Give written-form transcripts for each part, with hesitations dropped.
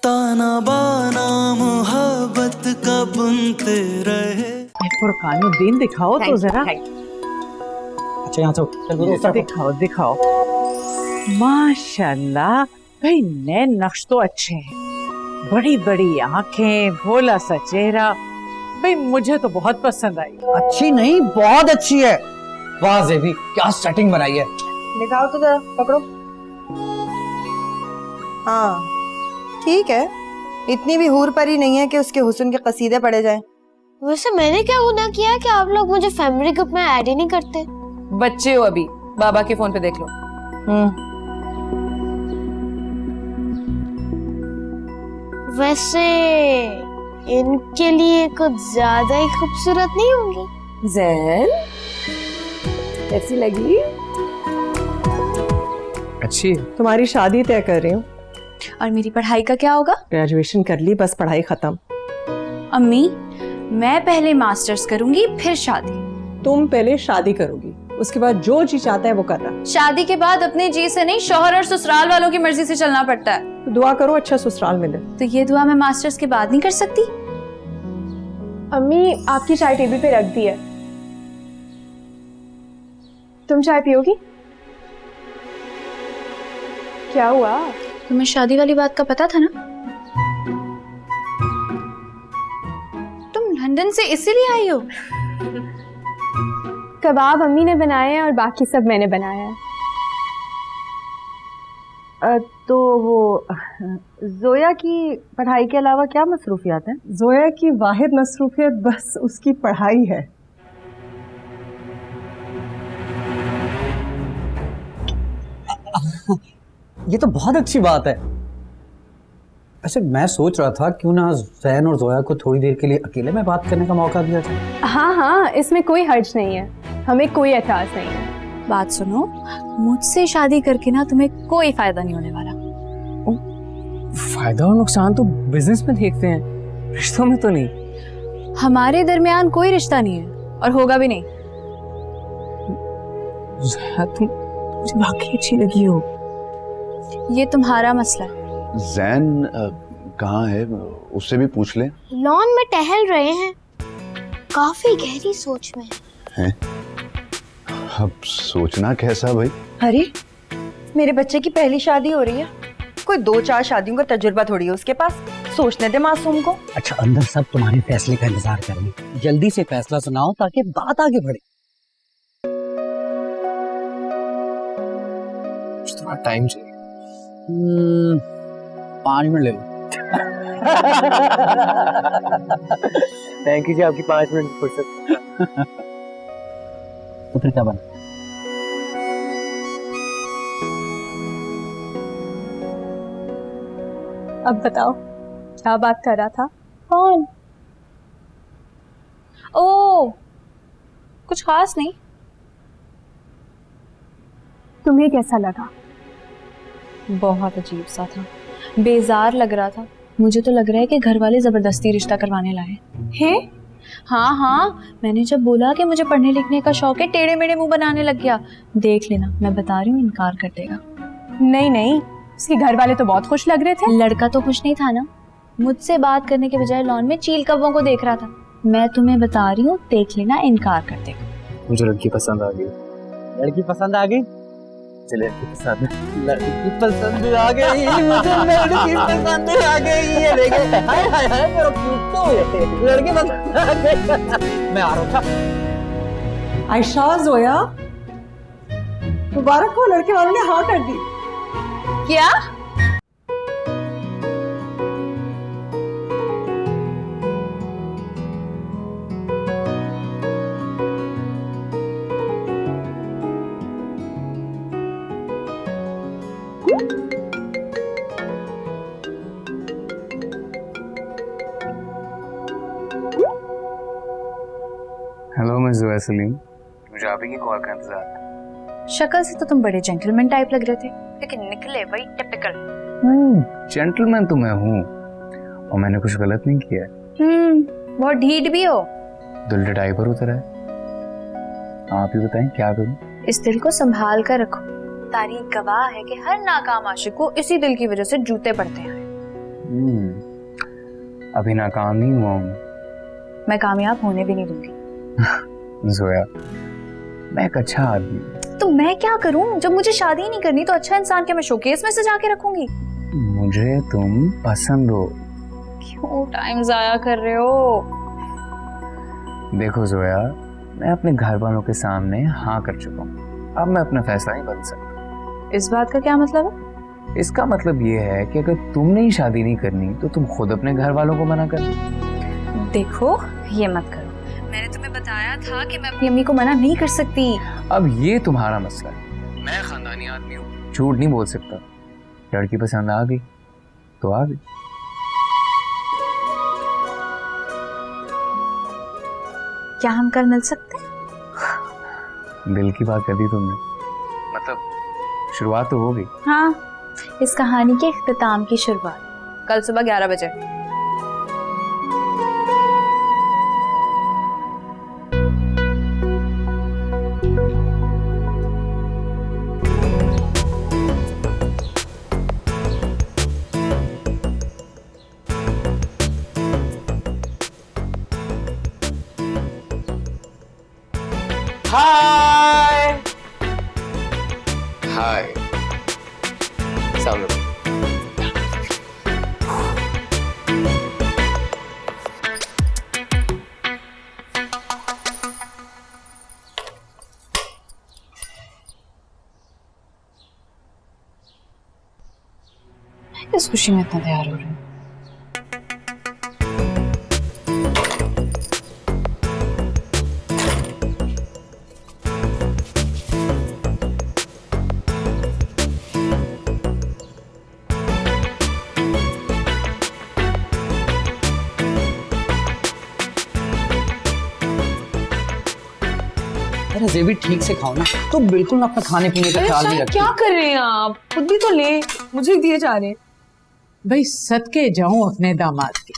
ताना बाना मोहब्बत का बुनते रहे। फुरकानुद्दीन दिखाओ तो जरा। अच्छा यहाँ से दिखाओ दिखाओ। माशाल्लाह, भाई नए नक्श तो अच्छे हैं, बड़ी बड़ी आंखें, भोला सा चेहरा, भाई मुझे तो बहुत पसंद आई। अच्छी नहीं, बहुत अच्छी है। वाह ज़ेबी, क्या सेटिंग बनाई है। दिखाओ तो जरा, पकड़ो। हाँ ठीक है, इतनी भी हूर परी नहीं है कि उसके हुस्न के कसीदे पढ़े जाएं। वैसे मैंने क्या गुनाह किया कि आप लोग मुझे फैमिली ग्रुप में ऐड ही नहीं करते? बच्चे हो अभी, बाबा के फोन पे देख लो। वैसे इनके लिए कुछ ज्यादा ही खूबसूरत नहीं होंगी? जैन कैसी लगी? अच्छी। तुम्हारी शादी तय कर रही हूँ। और मेरी पढ़ाई का क्या होगा? ग्रेजुएशन कर ली, बस पढ़ाई खत्म। अम्मी, मैं पहले मास्टर्स करूंगी फिर शादी। तुम पहले शादी करोगी, उसके बाद जो जी चाहता है वो करना। शादी के बाद अपने जी से नहीं, शौहर और ससुराल वालों की मर्जी से चलना पड़ता है। तो दुआ करो अच्छा ससुराल मिले। तो ये दुआ मैं मास्टर्स के बाद नहीं कर सकती? अम्मी, आपकी चाय टेबल पे रख दी है, तुम चाय पियोगी? क्या हुआ? तुम्हें शादी वाली बात का पता था ना? तुम लंदन से इसीलिए आई हो? कबाब अम्मी ने बनाए हैं और बाकी सब मैंने बनाया है। तो वो जोया की पढ़ाई के अलावा क्या मसरूफियात हैं? जोया की वाहिद मसरूफियत बस उसकी पढ़ाई है। ये तो बहुत अच्छी बात है। अच्छा, मैं सोच रहा था क्यों ना जैन और जोया को थोड़ी देर के लिए अकेले में बात करने का मौका दिया जाए। हाँ हाँ, इसमें कोई हर्ज नहीं है, हमें कोई एतराज नहीं है। बात सुनो, मुझसे शादी करके ना तुम्हें कोई फायदा नहीं होने वाला। फायदा और नुकसान तो बिजनेस में देखते हैं, रिश्तों में तो नहीं। हमारे दरमियान कोई रिश्ता नहीं है और होगा भी नहीं। तुम मुझे वाकई अच्छी लगी हो। ये तुम्हारा मसला है। जैन कहाँ है, उससे भी पूछ ले। लॉन में टहल रहे हैं, काफी गहरी सोच में हैं? अब सोचना कैसा भाई? अरे मेरे बच्चे की पहली शादी हो रही है, कोई 2-4 शादियों का तजुर्बा थोड़ी है उसके पास, सोचने दे मासूम को। अच्छा, अंदर सब तुम्हारे फैसले का इंतजार कर रहे हैं, जल्दी से फैसला सुनाओ ताकि बात आगे बढ़े। थोड़ा टाइम चाहिए। 5 मिनट ले लो। थैंक यू जी, आपकी 5 मिनट की फुर्सत। तो फिर क्या बना? अब बताओ क्या बात कर रहा था? कौन? ओ, कुछ खास नहीं। तुम्हें कैसा लगा? बहुत अजीब सा था, बेजार लग रहा था। मुझे तो लग रहा है कि घर वाले जबरदस्ती रिश्ता करवाने लाए हैं। हाँ हाँ, मैंने जब बोला कि मुझे पढ़ने लिखने का शौक है, टेढ़े मेढ़े मुंह बनाने लग गया। देख लेना, मैं बता रही हूँ, इनकार कर देगा। नहीं नहीं, उसके घर वाले तो बहुत खुश लग रहे थे। लड़का तो खुश नहीं था ना, मुझसे बात करने के बजाय लॉन में चील कौवों को देख रहा था। मैं तुम्हें बता रही हूँ, देख लेना, इनकार कर देगा। मुझे लड़की पसंद आ गई। लड़की पसंद आ गई? चले लड़की पसंद लड़की पसंद आ गई, मुझे लड़की पसंद आ गई। ये देखे, हाय हाय हाय, मेरा क्यूट तो लड़की पसंद आ गई। मैं आ रहा हूँ। आयशा, जोया, मुबारक हो, लड़के वालों ने हाँ कर दी। क्या? हेलो, मैं ज़ुआ सलीम। मुझे आप ही की कॉल का इंतजार। शक्ल से तो तुम बड़े जेंटलमैन टाइप लग रहे थे, लेकिन निकले वही टिपिकल। जेंटलमैन तो मैं हूँ और मैंने कुछ गलत नहीं किया। बहुत ढीठ भी हो। दिल टटाई पर उतरा है। आप ही बताएं क्या करूं? इस दिल को संभाल कर रखो। तारीख गवाह है कि हर नाकाम आशिक को इसी दिल की वजह से जूते पड़ते हैं। अभी नाकाम नहीं हुआ हूँ मैं कामयाब होने भी नहीं दूंगी। जोया, मैं एक अच्छा आदमी हूँ। तो मैं क्या करूं? जब मुझे शादी ही नहीं करनी तो अच्छा इंसान क्या मैं शोकेस में सजा के रखूंगी? मुझे तुम पसंद हो। क्यों टाइम जाया कर रहे हो? देखो जोया, मैं अपने घर वालों के सामने हाँ कर चुका हूँ। अब मैं अपना फैसला नहीं बदल सकता। इस बात का क्या मतलब है? इसका मतलब ये है कि अगर तुमने ही शादी नहीं करनी तो तुम खुद अपने घर वालों को मना कर। देखो ये मत करो, मैंने तुम्हें बताया था कि मैं अपनी अम्मी को मना नहीं कर सकती। अब ये तुम्हारा मसला है। मैं खानदानी आदमी हूँ, झूठ नहीं बोल सकता। लड़की पसंद आ गई तो आ गई। क्या हम कल मिल सकते हैं? दिल की बात कर दी तुमने, मतलब शुरुआत तो हो गई। हाँ, इस कहानी के इख्तिताम की शुरुआत कल सुबह 11 बजे। हाय हाय सामने। इस खुशी में इतना तैयार हो रही हूँ। अरे जेबी ठीक से खाओ ना, तो बिल्कुल ना अपना खाने पीने का ख्याल नहीं रखती। क्या कर रहे हैं आप? खुद भी तो ले, मुझे दिए जा रहे हैं। भाई सदके जाऊं अपने दामाद के,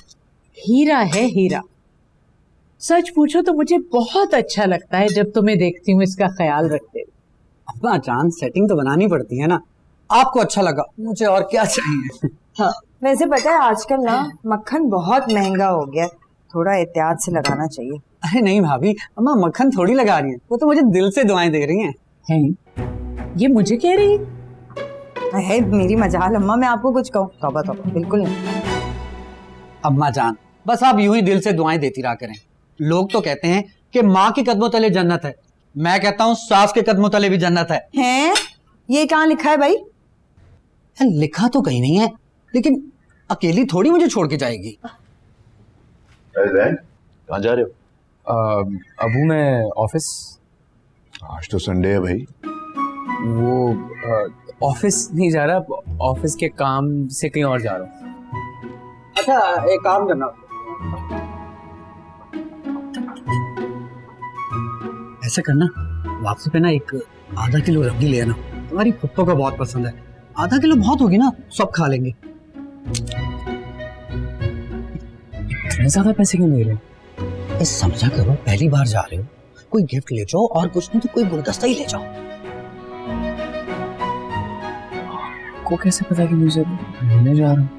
हीरा है हीरा। सच पूछो तो मुझे बहुत अच्छा लगता है जब तुम्हें देखती हूँ इसका ख्याल रखते हुए। अपना चांद सेटिंग तो बनानी पड़ती है ना। आपको अच्छा लगा, मुझे और क्या चाहिए। हाँ, वैसे पता है आजकल ना मक्खन बहुत महंगा हो गया, थोड़ा एहतियात से लगाना चाहिए। अरे नहीं भाभी, अम्मा मक्खन थोड़ी लगा रही हैं, वो तो मुझे दिल से दुआएं दे रही हैं। ये मुझे कह रही है? मेरी मजाल अम्मा, मैं आपको कुछ कहूँ? तौबा तौबा, बिल्कुल नहीं। अम्मा जान, बस आप यूं ही दिल से दुआएं देती रहा करें। लोग तो कहते हैं कि माँ के कदमों तले जन्नत है, मैं कहता हूँ सास के कदमों तले भी जन्नत है। हैं? ये कहाँ लिखा है भाई? लिखा तो कहीं नहीं है, लेकिन अकेली थोड़ी मुझे छोड़ के जाएगी। कहाँ जा रहे हो? अबू मैं ऑफिस। आज तो संडे है भाई। वो ऑफिस नहीं जा रहा, ऑफिस के काम से कहीं और जा रहा हूँ। अच्छा एक काम करना, ऐसा करना, वापसी पे ना एक आधा किलो रबड़ी ले आना, तुम्हारी पप्पो को बहुत पसंद है। आधा किलो बहुत होगी ना, सब खा लेंगे। इतने ज्यादा पैसे क्यों ले रहे हो? समझा करो, पहली बार जा रहे हो, कोई गिफ्ट ले जाओ, और कुछ नहीं तो कोई गुलदस्ता ही ले जाओ। को कैसे पता कि मुझे लेने जा रहा हूँ?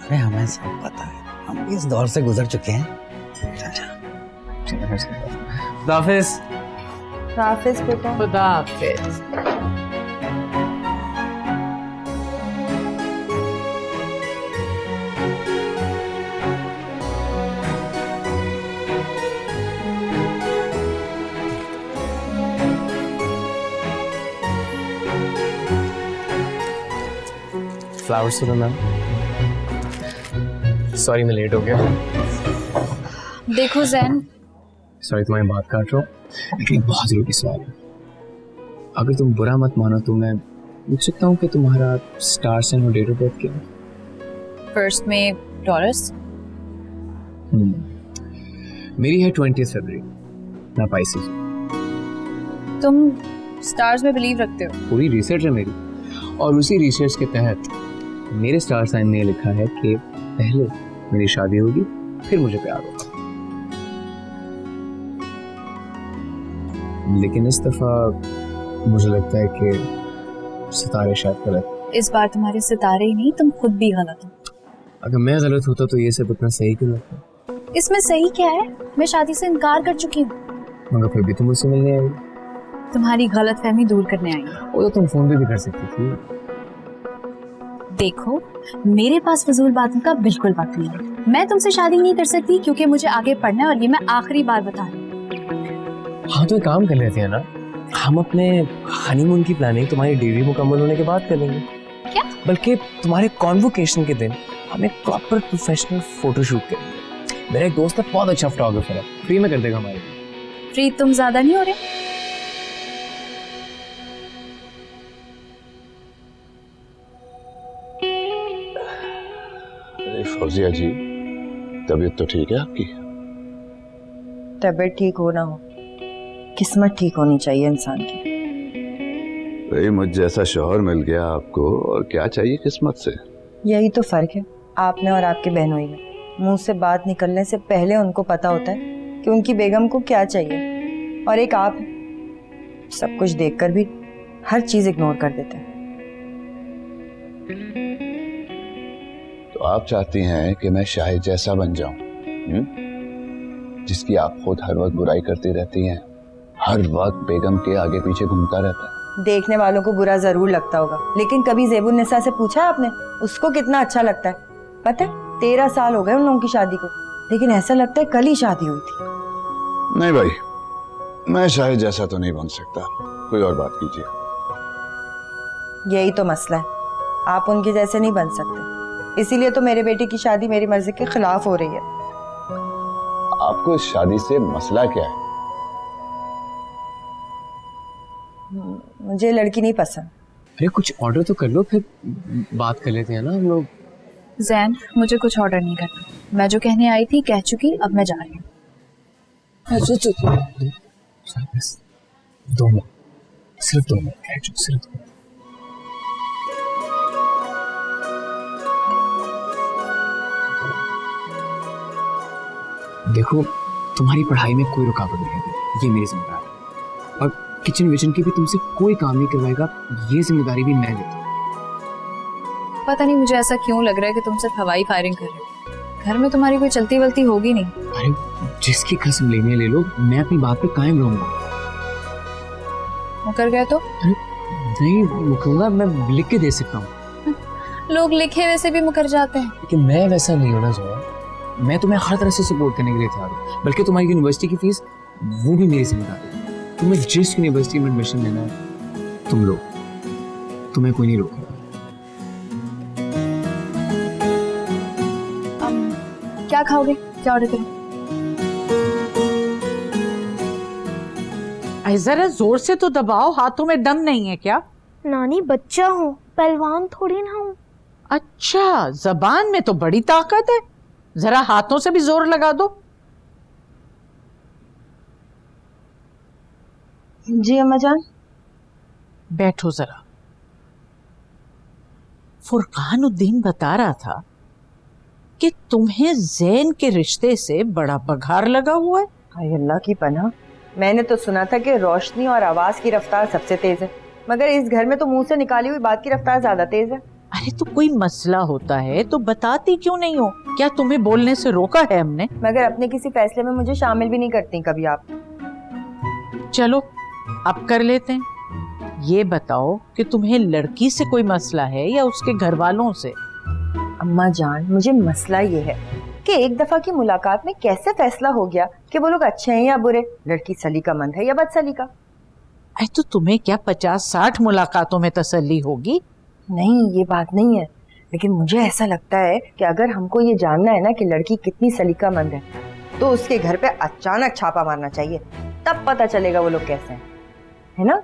अरे हमें सब पता है, हम इस दौर से गुजर चुके हैं। खुदाफिज। हाफिज बेटा। खुदा हाफिज। फ्लावर्स तो मैम। सॉरी मैं लेट हो गया। देखो जैन, सॉरी तुम्हारी बात काट रहा हूँ, लेकिन बहुत जरूरी सवाल है। अगर तुम बुरा मत मानो तो मैं पूछ सकता हूँ कि तुम्हारा स्टार साइन और डेट ऑफ बर्थ क्या है? फर्स्ट में टॉरस। मेरी है 20 फरवरी, मैं पाइसेस। तुम स्टार्स में बिलीव रखते हो? पूरी रिसर्च है मेरी, और उसी रिसर्च के तहत मेरे स्टार साइन में लिखा है कि पहले मेरी शादी होगी फिर मुझे प्यार होगा। लेकिन इस दफा मुझे लगता है कि सितारे शायद गलत। इस बार तुम्हारे सितारे ही नहीं, तुम खुद भी गलत हो। अगर मैं गलत होता तो ये सब इतना सही क्यों लगता? इसमें सही क्या है? मैं शादी से इनकार कर चुकी हूँ। मगर फिर भी तुम मुझसे मिलने आई। तुम्हारी गलतफहमी दूर करने आई हूँ। वो तो तुम फोन पे भी कर सकती थी। देखो, मेरे पास फजूल बातों का बिल्कुल वक्त नहीं है। मैं तुमसे शादी नहीं कर सकती क्योंकि मुझे आगे पढ़ना है और ये मैं आखिरी बार बता रही हूँ। हाँ तो एक काम कर लेते हैं ना, हम अपने हनीमून की प्लानिंग तुम्हारी डिग्री मुकम्मल होने के बाद करेंगे। क्या? बल्कि तुम्हारे कॉन्वोकेशन के दिन हम एक प्रॉपर प्रोफेशनल फोटोशूट करेंगे। मेरा एक दोस्त है, बहुत अच्छा फोटोग्राफर है, फ्री में कर देगा हमारे। फ्री तुम ज्यादा नहीं हो रहे? फौजिया जी, तबीयत तो ठीक है आपकी? तबीयत ठीक हो ना हो, किस्मत ठीक होनी चाहिए इंसान की। भाई मुझ जैसा शौहर मिल गया आपको, और क्या चाहिए किस्मत से? यही तो फर्क है आपने और आपके बहनोई में। मुंह से बात निकलने से पहले उनको पता होता है कि उनकी बेगम को क्या चाहिए, और एक आप सब कुछ देखकर भी हर चीज इग्नोर कर देते हैं। तो आप चाहती हैं कि मैं शाहिद जैसा बन जाऊं, जिसकी आप खुद हर वक्त बुराई करती रहती हैं, हर वक्त बेगम के आगे पीछे घूमता रहता है। देखने वालों को बुरा जरूर लगता होगा, लेकिन कभी ज़ेबुन्निसा से पूछा है आपने उसको कितना अच्छा लगता है? पता है 13 साल हो गए उन लोगों की शादी को, लेकिन ऐसा लगता है कल ही शादी हुई थी। नहीं भाई, मैं शाहिद जैसा तो नहीं बन सकता, कोई और बात कीजिए। यही तो मसला है, आप उनके जैसे नहीं बन सकते, इसीलिए तो मेरे बेटे की शादी मेरी मर्जी के खिलाफ हो रही है। आपको इस शादी से मसला क्या है? मुझे लड़की नहीं पसंद। अरे कुछ ऑर्डर तो कर लो, फिर बात कर लेते हैं ना हम लोग। जैन, मुझे कुछ ऑर्डर नहीं करना, मैं जो कहने आई थी कह चुकी, अब मैं जा रही हूँ। बस 2 मिनट, सिर्फ 2 मिनट, सिर्फ 2 मिनट। देखो, तुम्हारी पढ़ाई में कोई रुकावट नहीं है, ये मेरी जिम्मेदारी है, और किचन विचन की भी तुमसे कोई काम नहीं करवाएगा, ये जिम्मेदारी भी मैं लेता हूँ। पता नहीं मुझे ऐसा क्यों लग रहा है कि तुम सिर्फ हवाई फायरिंग कर रहे हो। घर में तुम्हारी कोई चलती वलती होगी नहीं। अरे जिसकी कसम लेने ले लो, मैं अपनी बात पे कायम रहूंगा। मुकर गए तो? अरे नहीं मुकरूंगा, मैं लिख के दे सकता हूँ। लोग लिखे वैसे भी मुकर जाते हैं। लेकिन मैं वैसा नहीं होना जोया, मैं तुम्हें हर तरह से सपोर्ट करने के लिए तैयार हूँ, बल्कि तुम्हारी यूनिवर्सिटी की फीस वो भी मेरी जिम्मेदारी है। तुम्हें जिस यूनिवर्सिटी में एडमिशन लेना है तुम लो, तुम्हें कोई नहीं रोकेगा। क्या खाओगे? क्या ऑर्डर करें? जरा जोर से तो दबाओ, हाथों में दम नहीं है क्या? नानी बच्चा हूँ, पहलवान थोड़ी ना हूँ। अच्छा, जबान में तो बड़ी ताकत है, जरा हाथों से भी जोर लगा दो। जी अम्मा जान। बैठो जरा। फुरकानुद्दीन बता रहा था कि तुम्हें जैन के रिश्ते से बड़ा बघार लगा हुआ है। हाय अल्लाह की पनाह, मैंने तो सुना था कि रोशनी और आवाज की रफ्तार सबसे तेज है, मगर इस घर में तो मुंह से निकाली हुई बात की रफ्तार ज्यादा तेज है। अरे तो कोई मसला होता है तो बताती क्यों नहीं हो? क्या तुम्हें बोलने से रोका है हमने? मगर अपने किसी फैसले में मुझे शामिल भी नहीं करती कभी आप। चलो अब कर लेते हैं। ये बताओ कि तुम्हें लड़की से कोई मसला है या उसके घर वालों से? अम्मा जान, मुझे मसला ये है कि एक दफा की मुलाकात में कैसे फैसला हो गया कि वो लोग अच्छे हैं या बुरे, लड़की सलीकामंद है या बदसलीका। अरे तो तुम्हें क्या 50-60 मुलाकातों में तसल्ली होगी? नहीं, ये बात नहीं है, लेकिन मुझे ऐसा लगता है कि अगर हमको ये जानना है ना कि लड़की कितनी सलीकामंद है, तो उसके घर पे अचानक छापा मारना चाहिए, तब पता चलेगा वो लोग कैसे हैं, है ना?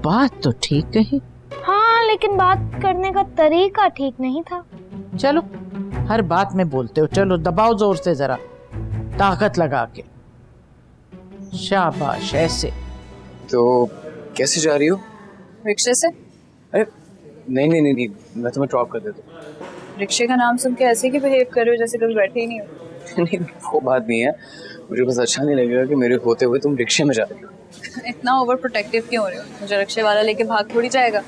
बात तो ठीक कही। हाँ, लेकिन बात करने का तरीका ठीक नहीं था। चलो, हर बात में बोलते हो। चलो दबाओ जोर से, जरा ताकत लगा के। शाबाश, ऐसे। तो कैसे जा रही हो? रिक्शे से। अरे नहीं नहीं नहीं, मैं तुम्हें ड्रॉप कर देता हूँ। रिक्शे का नाम सुन के ऐसे की बिहेव कर रहे हो जैसे कभी बैठे ही नहीं हो। नहीं वो बात नहीं है, मुझे बस अच्छा नहीं लगेगा कि मेरे होते हुए तुम रिक्शे में जा रही हो। इतना ओवर प्रोटेक्टिव क्यों हो रहे हो? मुझे रिक्शे वाला लेके भाग थोड़ी जाएगा।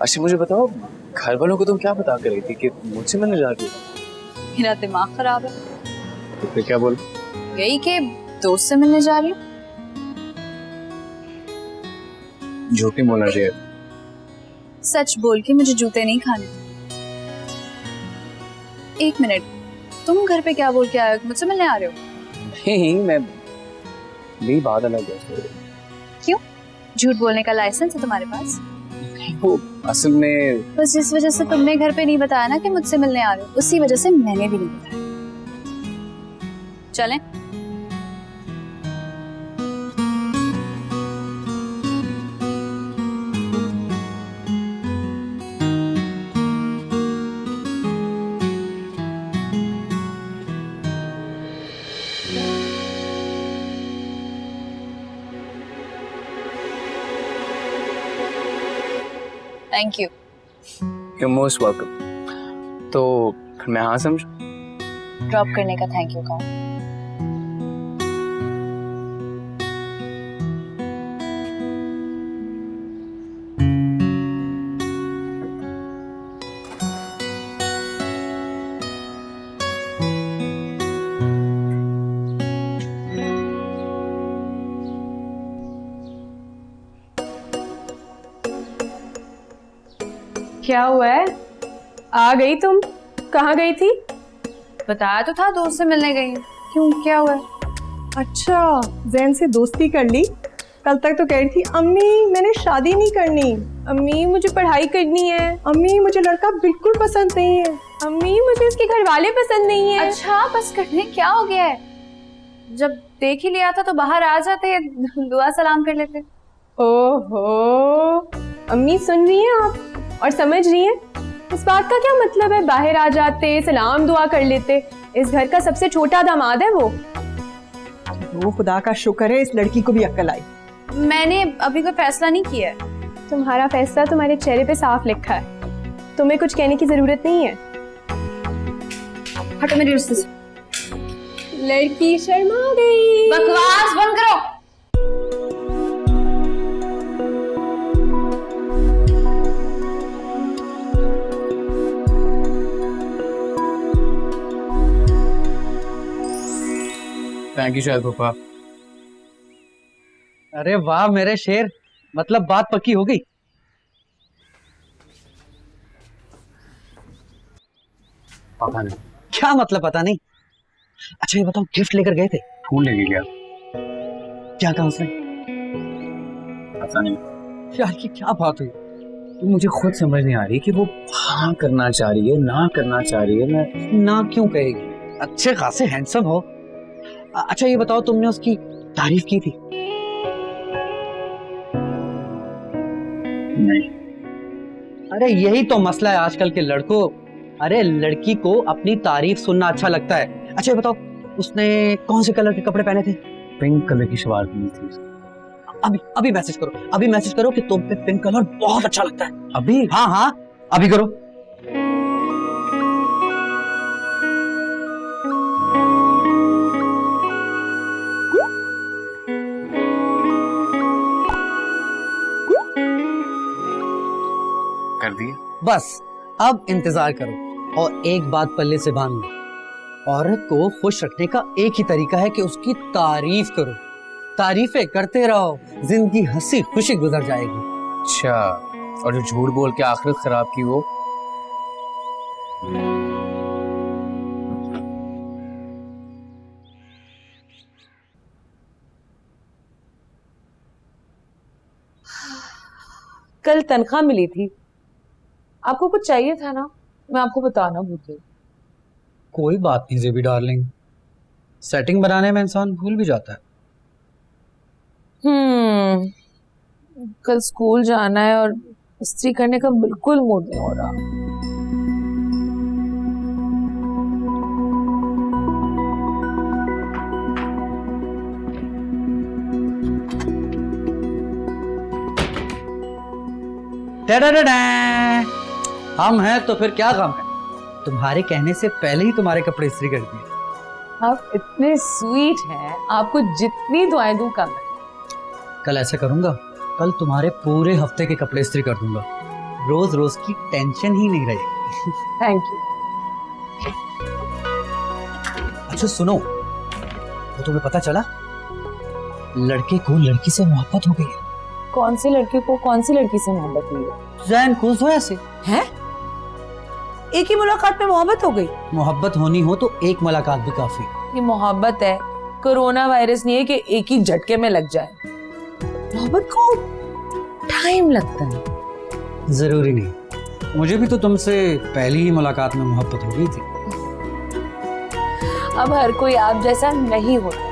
अच्छा मुझे बताओ, घर वालों को तुम क्या बता कर रही थी कि मुझसे मिलने जा रही हो? मेरा दिमाग खराब है। तो फिर क्या बोल? यही कि दोस्त से मिलने जा रही हूँ। झूठ नहीं बोलना चाहिए। सच बोल के मुझे जूते नहीं खाने। एक मिनट, तुम घर पे क्या बोल के आए हो? मुझसे मिलने आ रहे हो? नहीं, मैं मेरी बात अलग है। क्यों? झूठ बोलने का लाइसेंस है तुम्हारे पास? वो असल में बस जिस वजह से तुमने घर पे नहीं बताया ना कि मुझसे मिलने आ रहे हो, उसी वजह से मैंने भी नहीं बताया। चलें? Thank you. You're most welcome। तो फिर मैं हाँ समझूं? ड्रॉप करने का थैंक यू कहा। क्या हुआ है? आ गई तुम? कहाँ गई थी? बताया तो था दोस्त से मिलने गई हूँ। क्यों, क्या हुआ है? अच्छा, जैन से दोस्ती कर ली? कल तक तो कह रही थी अम्मी मैंने शादी नहीं करनी, अम्मी मुझे पढ़ाई करनी है, अम्मी मुझे लड़का बिल्कुल पसंद नहीं है, अम्मी मुझे इसके घर वाले पसंद नहीं है। अच्छा बस करने, क्या हो गया है? जब देख ही लिया था तो बाहर आ जाते, दुआ सलाम कर लेते। ओहो, अम्मी सुन रही हैं आप और समझ रही हैं? इस बात का क्या मतलब है? बाहर आ जाते, सलाम दुआ कर लेते। इस घर का सबसे छोटा दामाद है वो। खुदा का शुक्र है इस लड़की को भी अक्ल आई। मैंने अभी कोई फैसला नहीं किया है। तुम्हारा फैसला तुम्हारे चेहरे पे साफ लिखा है, तुम्हें कुछ कहने की जरूरत नहीं है। हटो मेरी रिश्ते से। लड़की शर्मा गई। बकवास बंद करो। थैंक यू शायद पापा। अरे वाह मेरे शेर, मतलब बात पक्की हो गई। पता नहीं। क्या मतलब पता नहीं? अच्छा ये बताओ, गिफ्ट लेकर गए थे? फूल लेके गया। क्या कहा उसने? पता नहीं यार की क्या बात हुई? तो मुझे खुद समझ नहीं आ रही कि वो हाँ करना चाह रही है, ना करना चाह रही है। मैं ना क्यों कहेगी? अच्छे खासे हैंडसम हो। अच्छा ये बताओ, तुमने उसकी तारीफ की थी? नहीं। अरे यही तो मसला है आजकल के लड़कों। अरे लड़की को अपनी तारीफ सुनना अच्छा लगता है। अच्छा ये बताओ, उसने कौन से कलर के कपड़े पहने थे? पिंक कलर की शलवार पहनी थी। अभी मैसेज करो, अभी मैसेज करो कि तुम पे पिंक कलर बहुत अच्छा लगता है। अभी? हाँ हाँ अभी करो। कर दिए। बस अब इंतजार करो और एक बात पल्ले से बांध लो, औरत को खुश रखने का एक ही तरीका है कि उसकी तारीफ करो। तारीफें करते रहो, जिंदगी हंसी खुशी गुजर जाएगी। अच्छा, और जो झूठ बोल के आखिरत खराब की वो? कल तनख्वाह मिली थी, आपको कुछ चाहिए था ना? मैं आपको बताना भूल गई। कोई बात नहीं जेबी डार्लिंग, सेटिंग बनाने में इंसान भूल भी जाता है। कल स्कूल जाना है और इस्त्री करने का बिल्कुल मूड नहीं हो रहा। हम हैं तो फिर क्या गम है? तुम्हारे कहने से पहले ही तुम्हारे कपड़े इस्त्री कर दिए। आप इतने स्वीट हैं, आपको जितनी दुआएं दूं कम है। कल ऐसे करूंगा, कल तुम्हारे पूरे हफ्ते के कपड़े इस्त्री कर दूंगा, रोज रोज की टेंशन ही नहीं रहेगी। Thank you. अच्छा सुनो, वो तुम्हें पता चला लड़के को लड़की से मोहब्बत हो गई है। कौन सी लड़की को कौन सी लड़की से मोहब्बत हुई है? जैन को जोया से। हैं? एक ही मुलाकात में मोहब्बत हो गई? मोहब्बत होनी हो तो एक मुलाकात भी काफी। ये मोहब्बत है, कोरोना वायरस नहीं है कि एक ही झटके में लग जाए। मोहब्बत को टाइम लगता है। जरूरी नहीं, मुझे भी तो तुमसे पहली ही मुलाकात में मोहब्बत हो गई थी। अब हर कोई आप जैसा नहीं होता।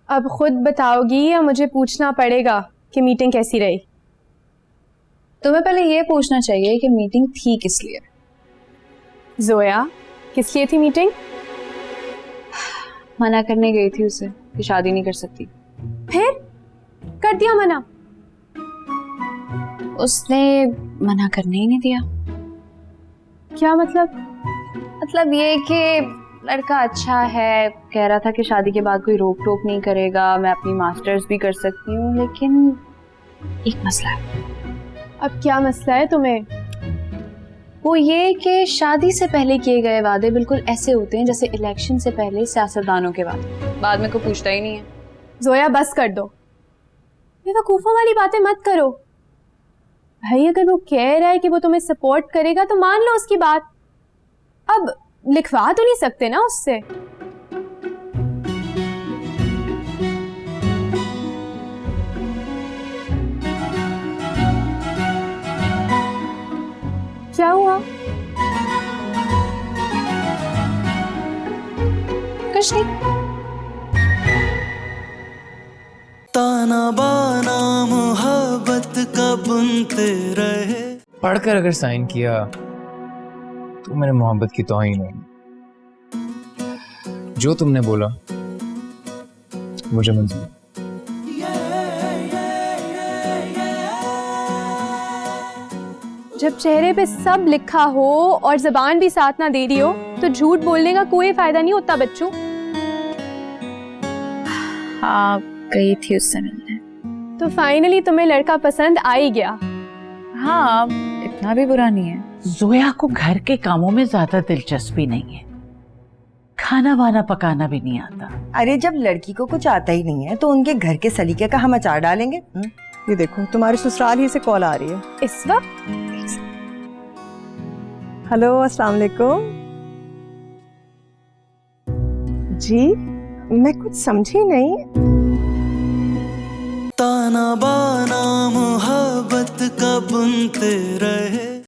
अब खुद बताओगी या मुझे पूछना पड़ेगा कि मीटिंग कैसी रही? तुम्हें पहले ये पूछना चाहिए कि मीटिंग थी किस लिए। जोया, किस लिए थी मीटिंग? मना करने गई थी उसे कि शादी नहीं कर सकती। फिर कर दिया मना? उसने मना करने ही नहीं दिया। क्या मतलब? मतलब ये कि लड़का अच्छा है, कह रहा था कि शादी के बाद कोई रोक टोक नहीं करेगा, मैं अपनी मास्टर्स भी कर सकती हूँ, लेकिन एक मसला है। अब क्या मसला है तुम्हें? वो ये कि शादी से पहले किए गए वादे बिल्कुल ऐसे होते हैं जैसे इलेक्शन से पहले सियासतदानों के वादे, बाद में कोई पूछता ही नहीं है। जोया बस कर दो, बेवकूफों वाली बातें मत करो। भाई अगर वो कह रहा है कि वो तुम्हें सपोर्ट करेगा तो मान लो उसकी बात। अब लिखवा तो नहीं सकते ना उससे। क्या हुआ? कुछ नहीं। ताना बाना मोहब्बत का बुनते रहे। पढ़कर अगर साइन किया तो मैंने मोहब्बत की तौहीन है। जो तुमने बोला मुझे मंजूर। जब चेहरे पे सब लिखा हो और जबान भी साथ ना दे रही हो तो झूठ बोलने का कोई फायदा नहीं होता बच्चों। हाँ, गई थी उससे मिलने। तो फाइनली तुम्हें लड़का पसंद आ ही गया? हाँ, इतना भी बुरा नहीं है। जोया को घर के कामों में ज्यादा दिलचस्पी नहीं है, खाना वाना पकाना भी नहीं आता। अरे जब लड़की को कुछ आता ही नहीं है तो उनके घर के सलीके का हम अचार डालेंगे? ये देखो तुम्हारे ससुराल ही से कॉल आ रही है इस वक्त। हेलो, अस्सलाम वालेकुम जी। मैं कुछ समझी नहीं। ताना बाना मोहब्बत का बुनते रहे।